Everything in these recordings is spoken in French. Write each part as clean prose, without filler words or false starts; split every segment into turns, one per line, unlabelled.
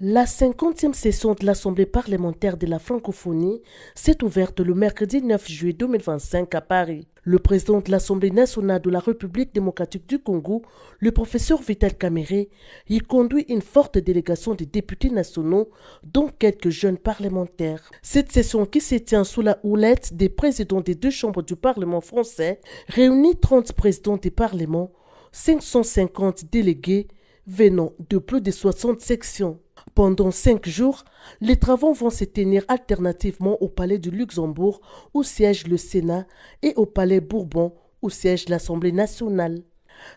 La 50e session de l'Assemblée parlementaire de la francophonie s'est ouverte le mercredi 9 juillet 2025 à Paris. Le président de l'Assemblée nationale de la République démocratique du Congo, le professeur Vital Kamerhe, y conduit une forte délégation de députés nationaux, dont quelques jeunes parlementaires. Cette session, qui se tient sous la houlette des présidents des deux chambres du Parlement français, réunit 30 présidents des parlements, 550 délégués venant de plus de 60 sections. Pendant 5 jours, les travaux vont se tenir alternativement au Palais du Luxembourg, où siège le Sénat, et au Palais Bourbon, où siège l'Assemblée nationale.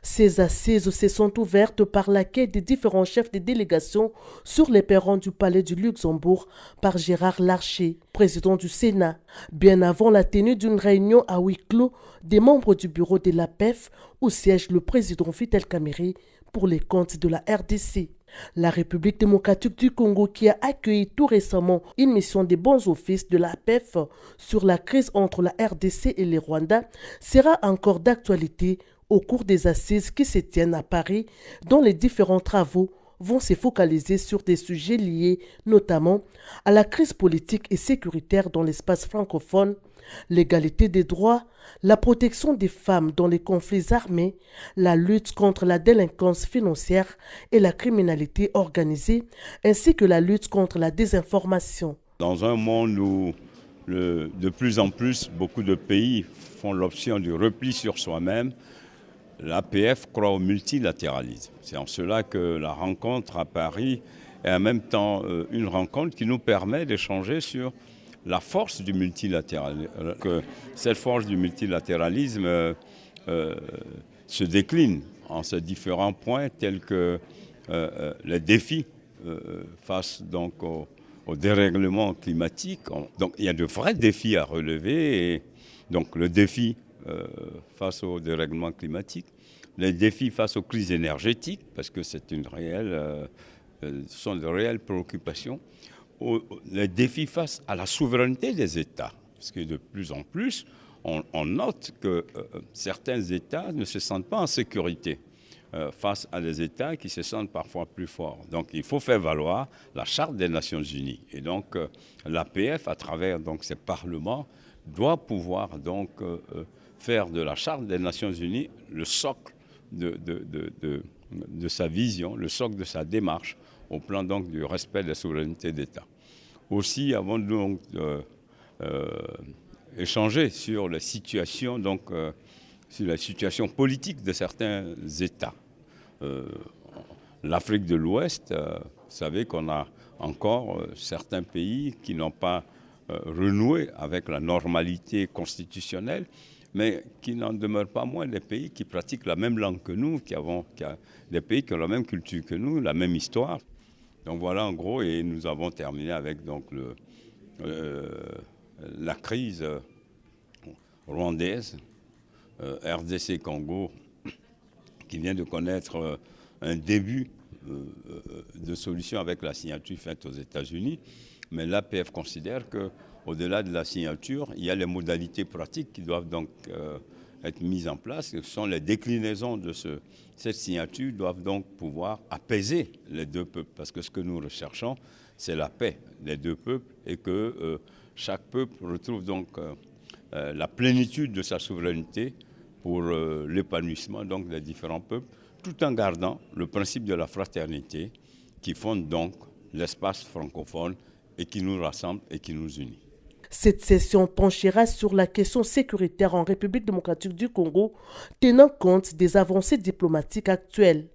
Ces assises se sont ouvertes par l'accueil des différents chefs de délégation sur les perrons du Palais du Luxembourg par Gérard Larcher, président du Sénat, bien avant la tenue d'une réunion à huis clos des membres du bureau de l'APEF, où siège le président Vital Kamerhe pour les comptes de la RDC. La République démocratique du Congo, qui a accueilli tout récemment une mission des bons offices de l'APEF sur la crise entre la RDC et le Rwanda, sera encore d'actualité au cours des assises qui se tiennent à Paris, dont les différents travaux vont se focaliser sur des sujets liés notamment à la crise politique et sécuritaire dans l'espace francophone, l'égalité des droits, la protection des femmes dans les conflits armés, la lutte contre la délinquance financière et la criminalité organisée, ainsi que la lutte contre la désinformation.
Dans un monde où de plus en plus beaucoup de pays font l'option du repli sur soi-même, l'APF croit au multilatéralisme. C'est en cela que la rencontre à Paris est en même temps une rencontre qui nous permet d'échanger sur la force du multilatéralisme. Que cette force du multilatéralisme se décline en ces différents points tels que les défis face donc au dérèglement climatique. Donc il y a de vrais défis à relever. Et donc le défi face au dérèglement climatique, les défis face aux crises énergétiques, parce que ce sont de réelles préoccupations, les défis face à la souveraineté des États, parce que de plus en plus, on note que certains États ne se sentent pas en sécurité face à des États qui se sentent parfois plus forts. Donc il faut faire valoir la Charte des Nations Unies. Et donc l'APF, à travers donc, ces parlements, doit pouvoir donc faire de la Charte des Nations Unies le socle de sa vision, le socle de sa démarche au plan donc du respect des souverainetés d'État. Aussi, avant donc échanger sur la situation politique de certains États. L'Afrique de l'Ouest, vous savez qu'on a encore certains pays qui n'ont pas renoué avec la normalité constitutionnelle, mais qui n'en demeurent pas moins des pays qui pratiquent la même langue que nous, des pays qui ont la même culture que nous, la même histoire. Donc voilà en gros, et nous avons terminé avec donc la crise rwandaise, RDC Congo, qui vient de connaître un début de solution avec la signature faite aux États-Unis. Mais l'APF considère qu'au-delà de la signature, il y a les modalités pratiques qui doivent donc être mises en place. Ce sont les déclinaisons de cette signature doivent donc pouvoir apaiser les deux peuples. Parce que ce que nous recherchons, c'est la paix des deux peuples et que chaque peuple retrouve donc la plénitude de sa souveraineté pour l'épanouissement donc des différents peuples, tout en gardant le principe de la fraternité qui fonde donc l'espace francophone et qui nous rassemble et qui nous unit.
Cette session penchera sur la question sécuritaire en République démocratique du Congo, tenant compte des avancées diplomatiques actuelles.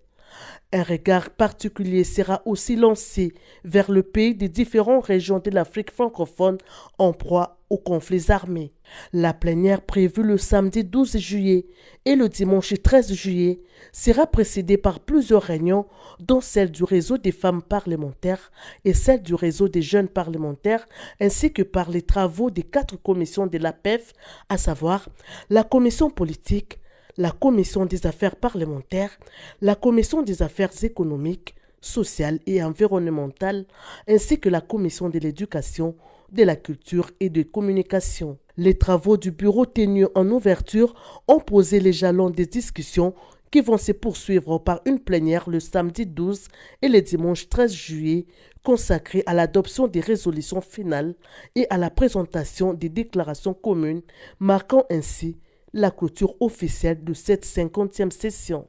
Un regard particulier sera aussi lancé vers le pays des différentes régions de l'Afrique francophone en proie aux conflits armés. La plénière prévue le samedi 12 juillet et le dimanche 13 juillet sera précédée par plusieurs réunions, dont celle du réseau des femmes parlementaires et celle du réseau des jeunes parlementaires, ainsi que par les travaux des 4 commissions de l'APEF, à savoir la commission politique, la commission des affaires parlementaires, la commission des affaires économiques, sociales et environnementales, ainsi que la commission de l'éducation, de la culture et de communication. Les travaux du bureau tenus en ouverture ont posé les jalons des discussions qui vont se poursuivre par une plénière le samedi 12 et le dimanche 13 juillet, consacrée à l'adoption des résolutions finales et à la présentation des déclarations communes, marquant ainsi la clôture officielle de cette 50e session.